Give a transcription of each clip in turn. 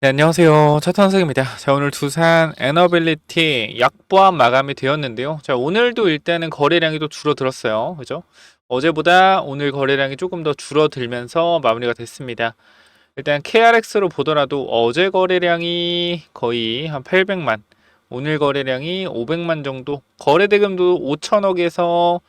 네, 안녕하세요. 차탄석입니다. 자, 오늘 두산 에너빌리티 약보합 마감이 되었는데요. 자, 오늘도 일단은 거래량이 또 줄어들었어요. 그죠? 어제보다 오늘 거래량이 조금 더 줄어들면서 마무리가 됐습니다. 일단 KRX로 보더라도 어제 거래량이 거의 한 800만, 오늘 거래량이 500만 정도, 거래대금도 5천억에서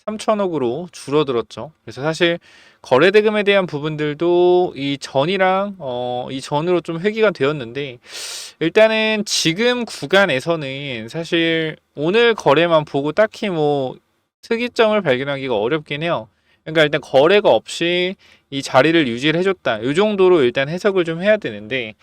3천억으로 줄어들었죠. 그래서 사실 거래대금에 대한 부분들도 이 전이랑 이 전으로 좀 회귀가 되었는데, 일단은 지금 구간에서는 사실 오늘 거래만 보고 딱히 뭐 특이점을 발견하기가 어렵긴 해요. 그러니까 일단 거래가 없이 이 자리를 유지를 해줬다, 이 정도로 일단 해석을 좀 해야 되는데,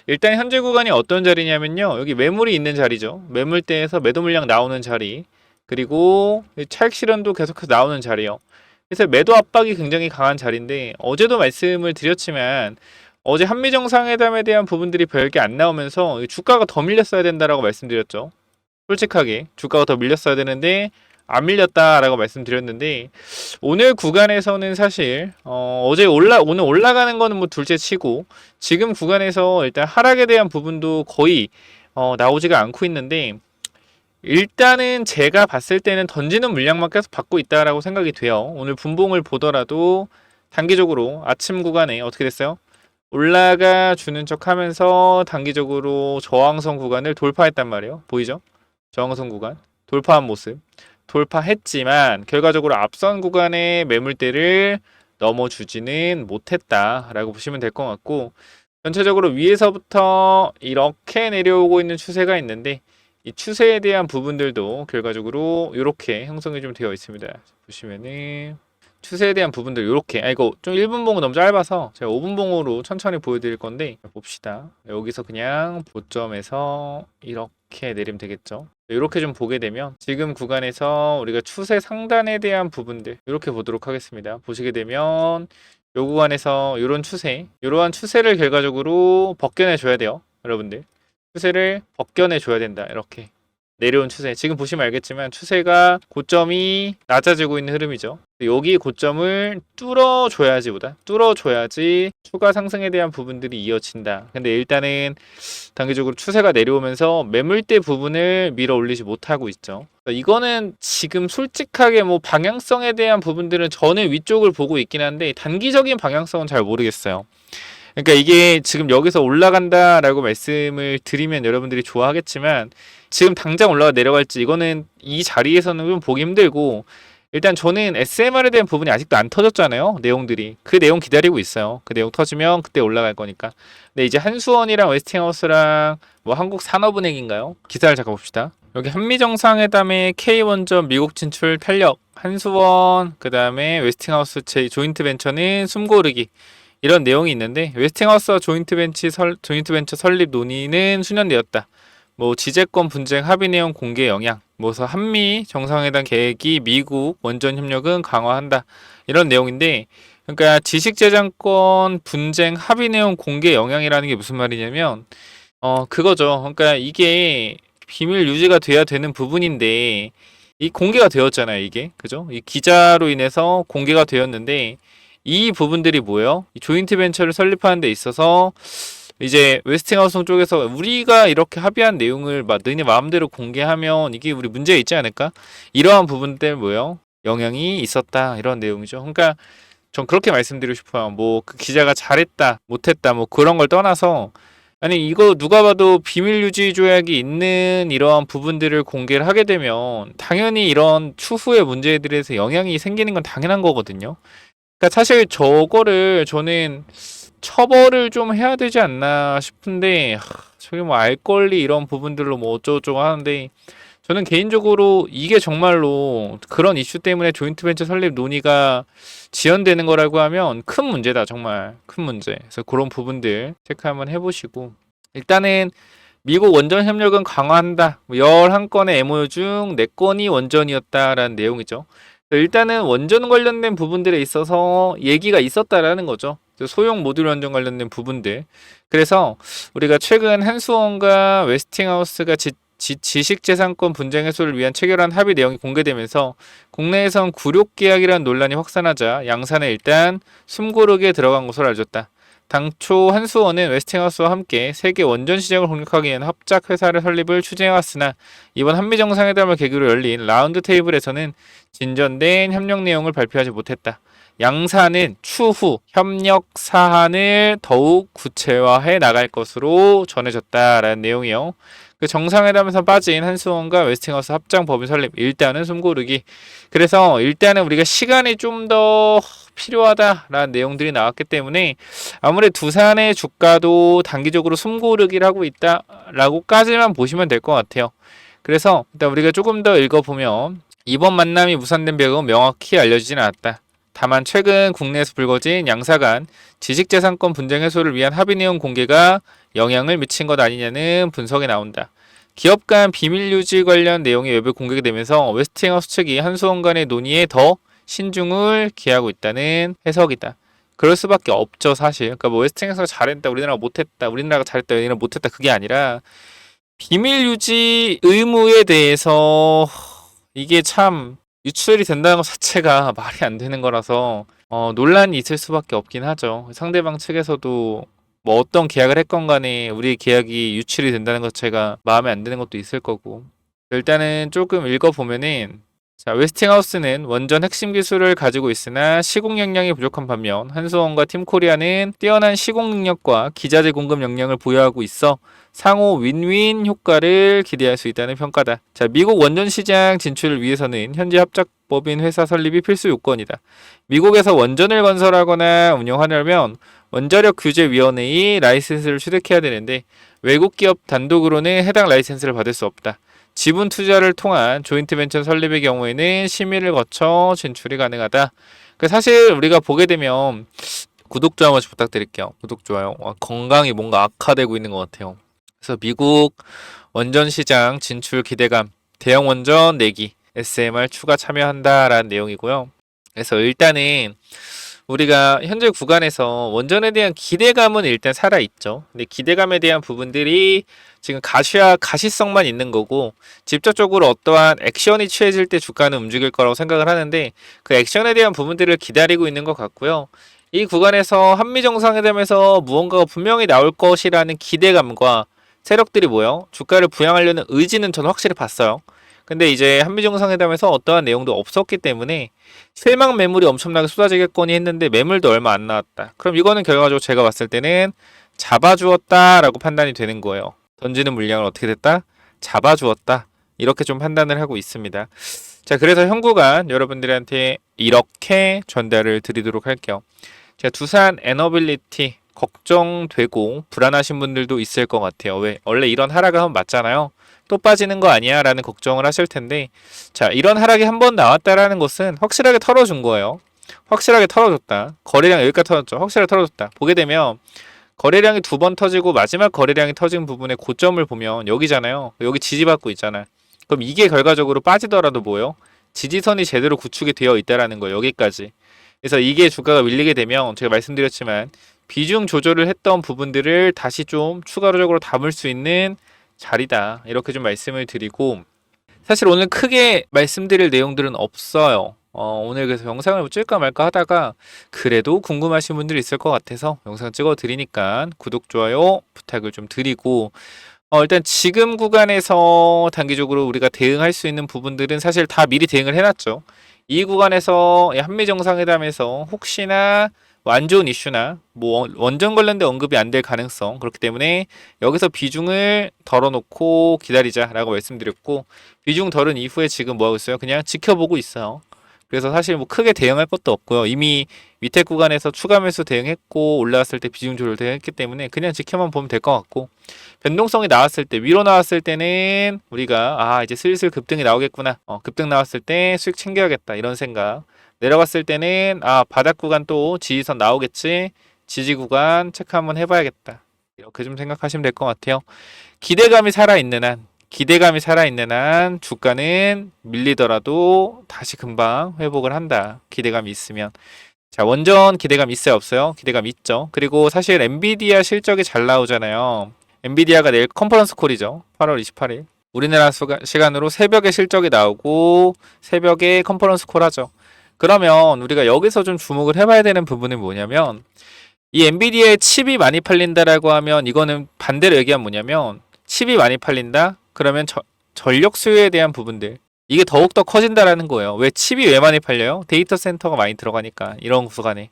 일단 현재 구간이 어떤 자리냐면요, 여기 매물이 있는 자리죠. 매물대에서 매도 물량 나오는 자리, 그리고 차익 실현도 계속해서 나오는 자리요. 그래서 매도 압박이 굉장히 강한 자리인데, 어제도 말씀을 드렸지만 어제 한미 정상회담에 대한 부분들이 별게 안 나오면서 주가가 더 밀렸어야 된다라고 말씀드렸죠. 솔직하게 주가가 더 밀렸어야 되는데 안 밀렸다라고 말씀드렸는데, 오늘 구간에서는 사실 어제 오늘 올라가는 거는 뭐 둘째치고, 지금 구간에서 일단 하락에 대한 부분도 거의 나오지가 않고 있는데, 일단은 제가 봤을 때는 던지는 물량만 계속 받고 있다라고 생각이 돼요. 오늘 분봉을 보더라도 단기적으로 아침 구간에 어떻게 됐어요? 올라가 주는 척 하면서 단기적으로 저항선 구간을 돌파했단 말이에요. 보이죠? 저항선 구간 돌파한 모습. 돌파했지만 결과적으로 앞선 구간의 매물대를 넘어주지는 못했다라고 보시면 될 것 같고, 전체적으로 위에서부터 이렇게 내려오고 있는 추세가 있는데, 이 추세에 대한 부분들도 결과적으로 이렇게 형성이 좀 되어 있습니다. 보시면은 추세에 대한 부분들 이렇게, 이거 좀 1분 봉은 너무 짧아서 제가 5분 봉으로 천천히 보여드릴 건데, 봅시다. 여기서 그냥 고점에서 이렇게 내리면 되겠죠. 이렇게 좀 보게 되면 지금 구간에서 우리가 추세 상단에 대한 부분들 이렇게 보도록 하겠습니다. 보시게 되면 요 구간에서 이런 추세, 이러한 추세를 결과적으로 벗겨내 줘야 돼요, 여러분들. 추세를 벗겨내 줘야 된다. 이렇게 내려온 추세, 지금 보시면 알겠지만 추세가 고점이 낮아지고 있는 흐름이죠. 여기 고점을 뚫어줘야지 추가 상승에 대한 부분들이 이어진다. 근데 일단은 단기적으로 추세가 내려오면서 매물대 부분을 밀어 올리지 못하고 있죠. 이거는 지금 솔직하게 뭐 방향성에 대한 부분들은 저는 위쪽을 보고 있긴 한데, 단기적인 방향성은 잘 모르겠어요. 그러니까 이게 지금 여기서 올라간다라고 말씀을 드리면 여러분들이 좋아하겠지만, 지금 당장 올라가 내려갈지 이거는 이 자리에서는 좀 보기 힘들고, 일단 저는 SMR에 대한 부분이 아직도 안 터졌잖아요. 내용들이 그 내용 기다리고 있어요. 그 내용 터지면 그때 올라갈 거니까. 근데 이제 한수원이랑 웨스팅하우스랑 뭐 한국산업은행인가요? 기사를 잠깐 봅시다. 여기 한미정상회담의 K원전 미국 진출 탄력, 한수원, 그 다음에 웨스팅하우스 조인트 벤처는 숨 고르기, 이런 내용이 있는데, 웨스팅하우스와 조인트 벤처 설립 논의는 수년되었다. 뭐 지재권 분쟁 합의 내용 공개 영향, 뭐서 한미 정상회담 계획이 미국 원전 협력은 강화한다, 이런 내용인데, 그러니까 지식재산권 분쟁 합의 내용 공개 영향이라는 게 무슨 말이냐면 그거죠. 그러니까 이게 비밀 유지가 돼야 되는 부분인데, 이 공개가 되었잖아요, 이게. 그죠? 이 기자로 인해서 공개가 되었는데, 이 부분들이 뭐예요? 이 조인트 벤처를 설립하는 데 있어서 이제 웨스팅하우스 쪽에서 우리가 이렇게 합의한 내용을 막 너네 마음대로 공개하면 이게 우리 문제 있지 않을까? 이러한 부분들 뭐예요? 영향이 있었다, 이런 내용이죠. 그러니까 전 그렇게 말씀드리고 싶어요. 뭐 그 기자가 잘했다, 못했다, 뭐 그런 걸 떠나서, 아니 이거 누가 봐도 비밀 유지 조약이 있는 이러한 부분들을 공개를 하게 되면 당연히 이런 추후의 문제들에 대해서 영향이 생기는 건 당연한 거거든요. 그러니까 사실 저거를 저는 처벌을 좀 해야 되지 않나 싶은데, 저게 뭐 알 권리 이런 부분들로 뭐 어쩌고저쩌고 하는데, 저는 개인적으로 이게 정말로 그런 이슈 때문에 조인트 벤처 설립 논의가 지연되는 거라고 하면 큰 문제다, 정말 큰 문제. 그래서 그런 부분들 체크 한번 해보시고, 일단은 미국 원전 협력은 강화한다, 11건의 MOU 중 4건이 원전이었다라는 내용이죠. 일단은 원전 관련된 부분들에 있어서 얘기가 있었다라는 거죠. 소형 모듈 원전 관련된 부분들. 그래서 우리가 최근 한수원과 웨스팅하우스가 지식재산권 분쟁 해소를 위한 체결한 합의 내용이 공개되면서 국내에선 굴욕 계약이라는 논란이 확산하자 양산에 일단 숨고르게 들어간 것으로 알려졌다. 당초 한수원은 웨스팅하우스와 함께 세계 원전 시장을 공략하기 위한 합작 회사를 설립을 추진해왔으나 이번 한미 정상회담을 계기로 열린 라운드 테이블에서는 진전된 협력 내용을 발표하지 못했다. 양사는 추후 협력 사안을 더욱 구체화해 나갈 것으로 전해졌다라는 내용이요. 그 정상회담에서 빠진 한수원과 웨스팅하우스 합장 법인 설립 일단은 숨고르기. 그래서 일단은 우리가 시간이 좀 더 필요하다라는 내용들이 나왔기 때문에 아무래도 두산의 주가도 단기적으로 숨고르기를 하고 있다라고까지만 보시면 될 것 같아요. 그래서 일단 우리가 조금 더 읽어보면 이번 만남이 무산된 배경은 명확히 알려지진 않았다. 다만 최근 국내에서 불거진 양사 간 지식재산권 분쟁 해소를 위한 합의 내용 공개가 영향을 미친 것 아니냐는 분석이 나온다. 기업 간 비밀 유지 관련 내용이 외부에 공개가 되면서 웨스팅하우스 측이 한수원 간의 논의에 더 신중을 기하고 있다는 해석이다. 그럴 수밖에 없죠, 사실. 그러니까 뭐 웨스팅하우스가 잘했다, 우리나라가 못했다, 우리나라가 잘했다, 우리나라가 못했다, 그게 아니라 비밀 유지 의무에 대해서 이게 참 유출이 된다는 것 자체가 말이 안 되는 거라서 논란이 있을 수밖에 없긴 하죠. 상대방 측에서도 뭐 어떤 계약을 했건 간에 우리의 계약이 유출이 된다는 것 자체가 마음에 안 드는 것도 있을 거고. 일단은 조금 읽어보면은 자, 웨스팅하우스는 원전 핵심 기술을 가지고 있으나 시공 역량이 부족한 반면 한수원과 팀코리아는 뛰어난 시공 능력과 기자재 공급 역량을 보유하고 있어 상호 윈윈 효과를 기대할 수 있다는 평가다. 자, 미국 원전 시장 진출을 위해서는 현재 합작법인 회사 설립이 필수 요건이다. 미국에서 원전을 건설하거나 운영하려면 원자력 규제위원회의 라이센스를 취득해야 되는데 외국 기업 단독으로는 해당 라이센스를 받을 수 없다. 지분 투자를 통한 조인트 벤처 설립의 경우에는 심의를 거쳐 진출이 가능하다. 사실 우리가 보게 되면 구독, 좋아요 한 번씩 부탁드릴게요. 구독, 좋아요. 건강이 뭔가 악화되고 있는 것 같아요. 그래서 미국 원전 시장 진출 기대감, 대형 원전 내기, SMR 추가 참여한다라는 내용이고요. 그래서 일단은 우리가 현재 구간에서 원전에 대한 기대감은 일단 살아있죠. 근데 기대감에 대한 부분들이 지금 가시성만 있는 거고 직접적으로 어떠한 액션이 취해질 때 주가는 움직일 거라고 생각을 하는데 그 액션에 대한 부분들을 기다리고 있는 것 같고요. 이 구간에서 한미 정상회담에서 무언가가 분명히 나올 것이라는 기대감과 세력들이 모여 주가를 부양하려는 의지는 저는 확실히 봤어요. 근데 이제 한미 정상회담에서 어떠한 내용도 없었기 때문에 실망 매물이 엄청나게 쏟아지겠거니 했는데 매물도 얼마 안 나왔다. 그럼 이거는 결과적으로 제가 봤을 때는 잡아주었다라고 판단이 되는 거예요. 던지는 물량을 어떻게 됐다? 잡아주었다. 이렇게 좀 판단을 하고 있습니다. 자, 그래서 현 구간 여러분들한테 이렇게 전달을 드리도록 할게요. 자, 두산 에너빌리티 걱정되고 불안하신 분들도 있을 것 같아요. 왜? 원래 이런 하락을 한번 맞잖아요. 또 빠지는 거 아니야? 라는 걱정을 하실 텐데 자, 이런 하락이 한 번 나왔다라는 것은 확실하게 털어준 거예요. 확실하게 털어줬다. 거래량 여기까지 터졌죠. 확실하게 털어줬다. 보게 되면 거래량이 두 번 터지고 마지막 거래량이 터진 부분의 고점을 보면 여기잖아요. 여기 지지받고 있잖아. 그럼 이게 결과적으로 빠지더라도 뭐예요? 지지선이 제대로 구축이 되어 있다라는 거예요. 여기까지. 그래서 이게 주가가 밀리게 되면 제가 말씀드렸지만 비중 조절을 했던 부분들을 다시 좀 추가적으로 담을 수 있는 자리다. 이렇게 좀 말씀을 드리고 사실 오늘 크게 말씀드릴 내용들은 없어요. 오늘 그래서 영상을 찍을까 말까 하다가 그래도 궁금하신 분들이 있을 것 같아서 영상 찍어 드리니까 구독, 좋아요 부탁을 좀 드리고 일단 지금 구간에서 단기적으로 우리가 대응할 수 있는 부분들은 사실 다 미리 대응을 해놨죠. 이 구간에서 한미 정상회담에서 혹시나 안 좋은 이슈나 뭐 원전 관련된 언급이 안 될 가능성 그렇기 때문에 여기서 비중을 덜어놓고 기다리자라고 말씀드렸고 비중 덜은 이후에 지금 뭐 하고 있어요? 그냥 지켜보고 있어요. 그래서 사실 뭐 크게 대응할 것도 없고요. 이미 밑에 구간에서 추가 매수 대응했고 올라왔을 때 비중 조절 대응했기 때문에 그냥 지켜만 보면 될 것 같고 변동성이 나왔을 때 위로 나왔을 때는 우리가 이제 슬슬 급등이 나오겠구나. 급등 나왔을 때 수익 챙겨야겠다 이런 생각. 내려갔을 때는 바닥 구간 또 지지선 나오겠지. 지지 구간 체크 한번 해봐야겠다. 이렇게 좀 생각하시면 될 것 같아요. 기대감이 살아있는 한 주가는 밀리더라도 다시 금방 회복을 한다. 기대감이 있으면. 자, 원전 기대감 있어요, 없어요? 기대감 있죠. 그리고 사실 엔비디아 실적이 잘 나오잖아요. 엔비디아가 내일 컨퍼런스 콜이죠. 8월 28일. 우리나라 시간으로 새벽에 실적이 나오고 새벽에 컨퍼런스 콜 하죠. 그러면 우리가 여기서 좀 주목을 해봐야 되는 부분은 뭐냐면 이 엔비디아의 칩이 많이 팔린다라고 하면 이거는 반대로 얘기하면 뭐냐면 칩이 많이 팔린다? 그러면 전력 수요에 대한 부분들 이게 더욱더 커진다라는 거예요. 왜 칩이 왜 많이 팔려요? 데이터 센터가 많이 들어가니까 이런 구간에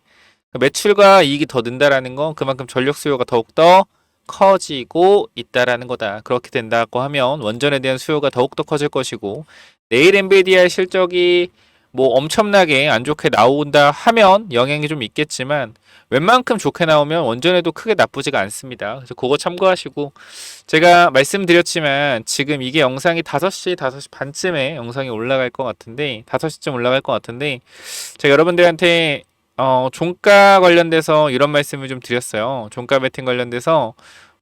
매출과 이익이 더 는다라는 건 그만큼 전력 수요가 더욱더 커지고 있다라는 거다. 그렇게 된다고 하면 원전에 대한 수요가 더욱더 커질 것이고 내일 엔비디아의 실적이 뭐 엄청나게 안 좋게 나온다 하면 영향이 좀 있겠지만 웬만큼 좋게 나오면 원전에도 크게 나쁘지가 않습니다. 그래서 그거 참고하시고 제가 말씀드렸지만 지금 이게 영상이 5시, 5시 반쯤에 영상이 올라갈 것 같은데 5시쯤 올라갈 것 같은데 제가 여러분들한테 종가 관련돼서 이런 말씀을 좀 드렸어요. 종가 베팅 관련돼서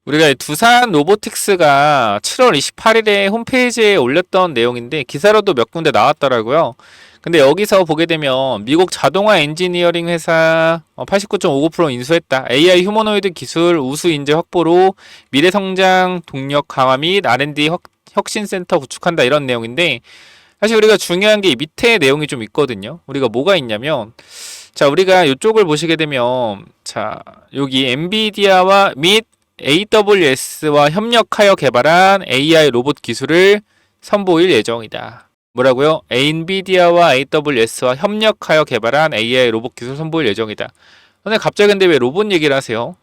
우리가 두산 로보틱스가 7월 28일에 홈페이지에 올렸던 내용인데 기사로도 몇 군데 나왔더라고요. 근데 여기서 보게 되면 미국 자동화 엔지니어링 회사 89.59% 인수했다. AI 휴머노이드 기술 우수 인재 확보로 미래 성장 동력 강화 및 R&D 혁신센터 구축한다 이런 내용인데 사실 우리가 중요한 게 밑에 내용이 좀 있거든요. 우리가 뭐가 있냐면 자, 우리가 이쪽을 보시게 되면 자, 여기 엔비디아와 및 AWS와 협력하여 개발한 AI 로봇 기술을 선보일 예정이다. 뭐라고요? 엔비디아와 AWS와 협력하여 개발한 AI 로봇 기술 선보일 예정이다. 근데 갑자기 근데 왜 로봇 얘기를 하세요?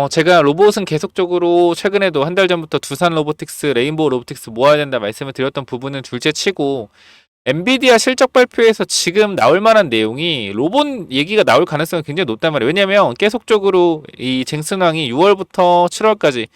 제가 로봇은 계속적으로 최근에도 한 달 전부터 두산 로보틱스, 레인보우 로보틱스 모아야 된다 말씀을 드렸던 부분은 둘째 치고 엔비디아 실적 발표에서 지금 나올 만한 내용이 로봇 얘기가 나올 가능성이 굉장히 높단 말이에요. 왜냐면 계속적으로 이 잭슨왕이 6월부터 7월까지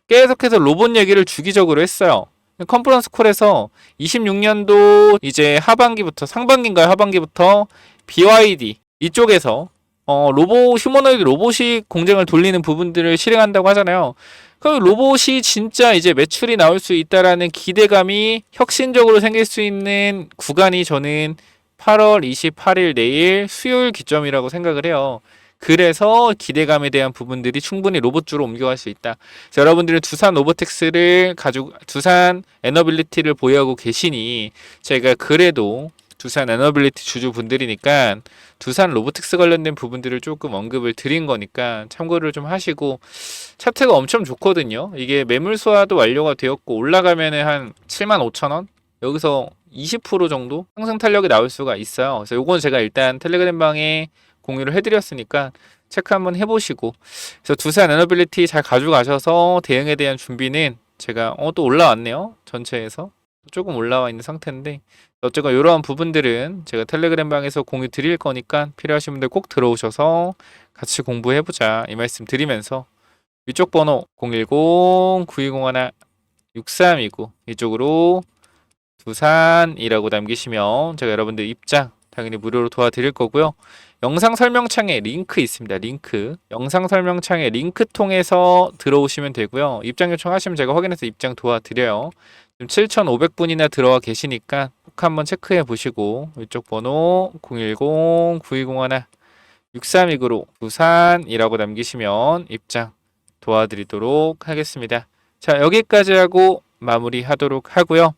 계속해서 로봇 얘기를 주기적으로 했어요. 컨퍼런스 콜에서 26년도 이제 하반기부터 상반기인가요? 하반기부터 BYD 이쪽에서 휴머노이드 로봇이 공장을 돌리는 부분들을 실행한다고 하잖아요. 그럼 로봇이 진짜 이제 매출이 나올 수 있다라는 기대감이 혁신적으로 생길 수 있는 구간이 저는 8월 28일 내일 수요일 기점이라고 생각을 해요. 그래서 기대감에 대한 부분들이 충분히 로봇주로 옮겨갈 수 있다. 그래서 여러분들은 두산 로보텍스를 가지고 두산 에너빌리티를 보유하고 계시니 제가 그래도 두산 에너빌리티 주주분들이니까 두산 로보틱스 관련된 부분들을 조금 언급을 드린 거니까 참고를 좀 하시고 차트가 엄청 좋거든요. 이게 매물 소화도 완료가 되었고 올라가면은 한 75,000원? 여기서 20% 정도 상승 탄력이 나올 수가 있어요. 그래서 요건 제가 일단 텔레그램 방에 공유를 해드렸으니까 체크 한번 해보시고 그래서 두산 에너빌리티 잘 가져가셔서 대응에 대한 준비는 제가 또 올라왔네요. 전체에서 조금 올라와 있는 상태인데 어쨌건 이러한 부분들은 제가 텔레그램 방에서 공유 드릴 거니까 필요하신 분들 꼭 들어오셔서 같이 공부해보자 이 말씀 드리면서 위쪽 번호 010-9201-6329 이쪽으로 두산이라고 남기시면 제가 여러분들 입장 당연히 무료로 도와드릴 거고요. 영상 설명창에 링크 있습니다. 링크. 영상 설명창에 링크 통해서 들어오시면 되고요. 입장 요청하시면 제가 확인해서 입장 도와드려요. 지금 7,500분이나 들어와 계시니까 꼭 한번 체크해 보시고 이쪽 번호 010-9201-6329로 부산이라고 남기시면 입장 도와드리도록 하겠습니다. 자, 여기까지 하고 마무리하도록 하고요.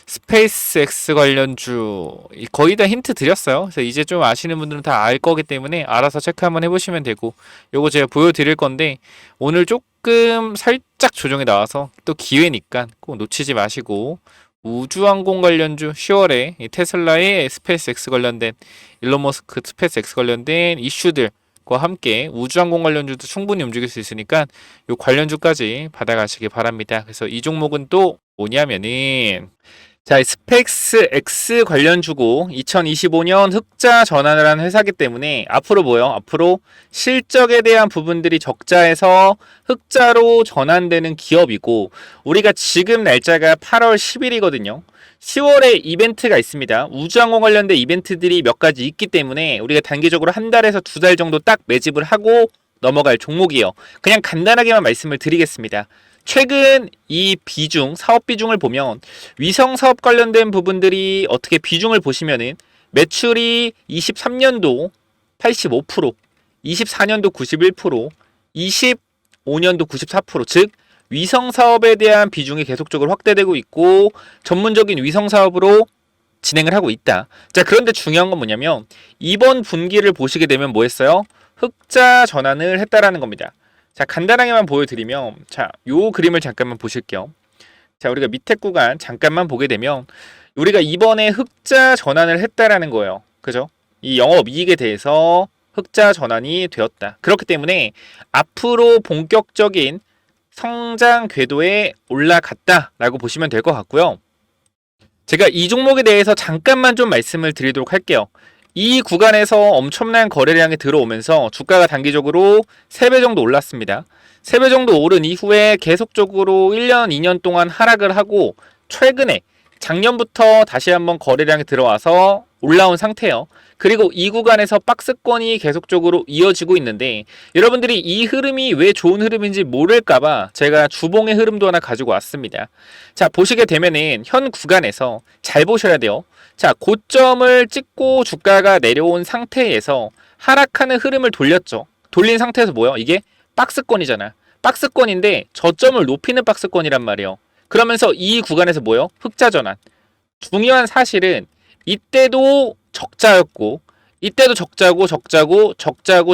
스페이스X 관련주 거의 다 힌트 드렸어요. 그래서 이제 좀 아시는 분들은 다 알 거기 때문에 알아서 체크 한번 해보시면 되고 요거 제가 보여드릴 건데 오늘 조금 살짝 조정이 나와서 또 기회니까 꼭 놓치지 마시고 우주항공 관련주 10월에 테슬라의 스페이스X 관련된 일론 머스크 스페이스X 관련된 이슈들과 함께 우주항공 관련주도 충분히 움직일 수 있으니까 요 관련주까지 받아가시기 바랍니다. 그래서 이 종목은 또 뭐냐면은 자, 스페이스X 관련주고 2025년 흑자 전환을 한 회사기 때문에 앞으로 뭐요? 앞으로 실적에 대한 부분들이 적자에서 흑자로 전환되는 기업이고 우리가 지금 날짜가 8월 10일이거든요. 10월에 이벤트가 있습니다. 우주항공 관련된 이벤트들이 몇 가지 있기 때문에 우리가 단기적으로 한 달에서 두 달 정도 딱 매집을 하고 넘어갈 종목이에요. 그냥 간단하게만 말씀을 드리겠습니다. 최근 이 비중, 사업 비중을 보면 위성 사업 관련된 부분들이 어떻게 비중을 보시면은 매출이 23년도 85%, 24년도 91%, 25년도 94%, 즉 위성 사업에 대한 비중이 계속적으로 확대되고 있고 전문적인 위성 사업으로 진행을 하고 있다. 자, 그런데 중요한 건 뭐냐면 이번 분기를 보시게 되면 뭐 했어요? 흑자 전환을 했다라는 겁니다. 자, 간단하게만 보여드리면, 자, 요 그림을 잠깐만 보실게요. 자, 우리가 밑에 구간 잠깐만 보게 되면, 우리가 이번에 흑자 전환을 했다라는 거예요. 그죠? 이 영업이익에 대해서 흑자 전환이 되었다. 그렇기 때문에 앞으로 본격적인 성장 궤도에 올라갔다라고 보시면 될 것 같고요. 제가 이 종목에 대해서 잠깐만 좀 말씀을 드리도록 할게요. 이 구간에서 엄청난 거래량이 들어오면서 주가가 단기적으로 3배 정도 올랐습니다. 3배 정도 오른 이후에 계속적으로 1년, 2년 동안 하락을 하고 최근에 작년부터 다시 한번 거래량이 들어와서 올라온 상태예요. 그리고 이 구간에서 박스권이 계속적으로 이어지고 있는데 여러분들이 이 흐름이 왜 좋은 흐름인지 모를까봐 제가 주봉의 흐름도 하나 가지고 왔습니다. 자, 보시게 되면은 현 구간에서 잘 보셔야 돼요. 자, 고점을 찍고 주가가 내려온 상태에서 하락하는 흐름을 돌렸죠. 돌린 상태에서 뭐예요? 이게 박스권이잖아. 박스권인데 저점을 높이는 박스권이란 말이에요. 그러면서 이 구간에서 뭐예요? 흑자 전환. 중요한 사실은 이때도 적자였고 이때도 적자고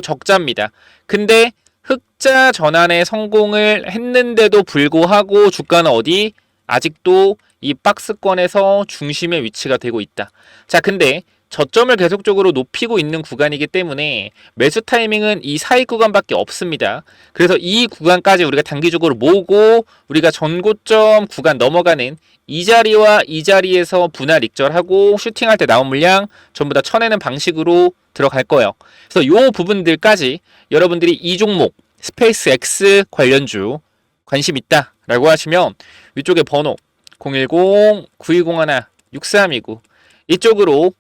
적자입니다. 근데 흑자 전환에 성공을 했는데도 불구하고 주가는 어디? 아직도 이 박스권에서 중심의 위치가 되고 있다. 자, 근데 저점을 계속적으로 높이고 있는 구간이기 때문에 매수 타이밍은 이 사이 구간밖에 없습니다. 그래서 이 구간까지 우리가 단기적으로 모으고 우리가 전고점 구간 넘어가는 이 자리와 이 자리에서 분할 익절하고 슈팅할 때 나온 물량 전부 다 쳐내는 방식으로 들어갈 거예요. 그래서 이 부분들까지 여러분들이 이 종목 스페이스 X 관련주 관심 있다 라고 하시면 위쪽에 번호 010-9201-6329 이쪽으로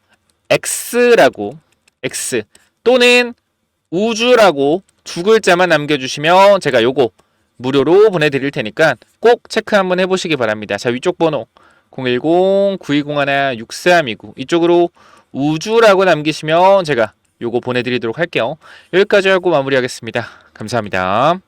X라고 X 또는 우주라고 두 글자만 남겨주시면 제가 요거 무료로 보내드릴 테니까 꼭 체크 한번 해보시기 바랍니다. 자, 위쪽 번호 010-9201-6329 이쪽으로 우주라고 남기시면 제가 요거 보내드리도록 할게요. 여기까지 하고 마무리하겠습니다. 감사합니다.